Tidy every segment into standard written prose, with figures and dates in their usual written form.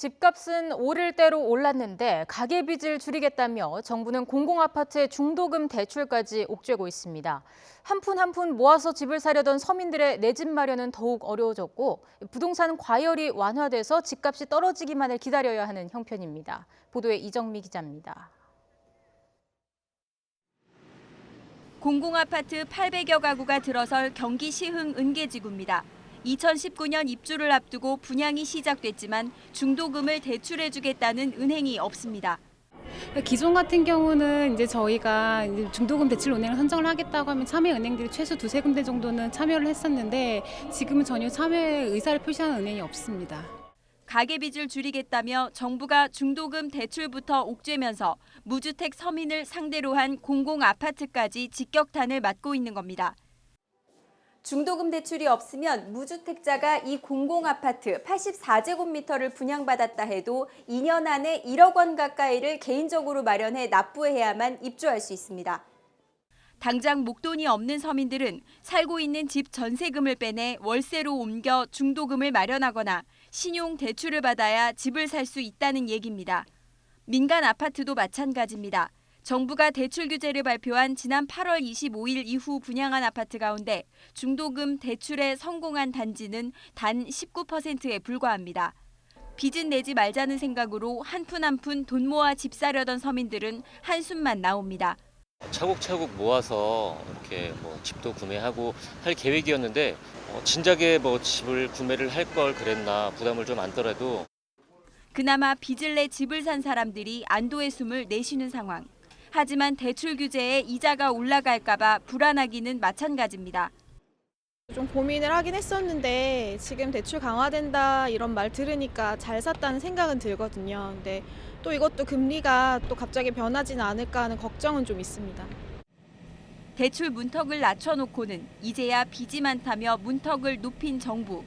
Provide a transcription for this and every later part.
집값은 오를 대로 올랐는데 가계빚을 줄이겠다며 정부는 공공아파트의 중도금 대출까지 옥죄고 있습니다. 한 푼 한 푼 모아서 집을 사려던 서민들의 내 집 마련은 더욱 어려워졌고 부동산 과열이 완화돼서 집값이 떨어지기만을 기다려야 하는 형편입니다. 보도에 이정미 기자입니다. 공공아파트 800여 가구가 들어설 경기 시흥 은계지구입니다. 2019년 입주를 앞두고 분양이 시작됐지만 중도금을 대출해주겠다는 은행이 없습니다. 기존 같은 경우는 이제 저희가 중도금 대출 은행을 선정을 하겠다고 하면 참여 은행들이 최소 두세 군데 정도는 참여를 했었는데 지금은 전혀 참여 의사를 표시하는 은행이 없습니다. 가계빚을 줄이겠다며 정부가 중도금 대출부터 옥죄면서 무주택 서민을 상대로 한 공공아파트까지 직격탄을 맞고 있는 겁니다. 중도금 대출이 없으면 무주택자가 이 공공아파트 84제곱미터를 분양받았다 해도 2년 안에 1억 원 가까이를 개인적으로 마련해 납부해야만 입주할 수 있습니다. 당장 목돈이 없는 서민들은 살고 있는 집 전세금을 빼내 월세로 옮겨 중도금을 마련하거나 신용 대출을 받아야 집을 살 수 있다는 얘기입니다. 민간 아파트도 마찬가지입니다. 정부가 대출 규제를 발표한 지난 8월 25일 이후 분양한 아파트 가운데 중도금 대출에 성공한 단지는 단 19%에 불과합니다. 빚은 내지 말자는 생각으로 한 푼 한 푼 돈 모아 집 사려던 서민들은 한숨만 나옵니다. 차곡차곡 모아서 이렇게 집도 구매하고 할 계획이었는데 진작에 집을 구매를 할 걸 그랬나 부담을 좀 안더라도 그나마 빚을 내 집을 산 사람들이 안도의 숨을 내쉬는 상황. 하지만 대출 규제에 이자가 올라갈까 봐 불안하기는 마찬가지입니다. 좀 고민을 하긴 했었는데 지금 대출 강화된다 이런 말 들으니까 잘 샀다는 생각은 들거든요. 근데 또 이것도 금리가 또 갑자기 변하지는 않을까 하는 걱정은 좀 있습니다. 대출 문턱을 낮춰놓고는 이제야 빚이 많다며 문턱을 높인 정부.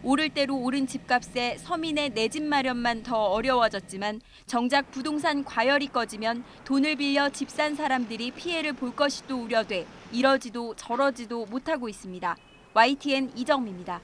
오를 대로 오른 집값에 서민의 내 집 마련만 더 어려워졌지만 정작 부동산 과열이 꺼지면 돈을 빌려 집 산 사람들이 피해를 볼 것이 또 우려돼 이러지도 저러지도 못하고 있습니다. YTN 이정미입니다.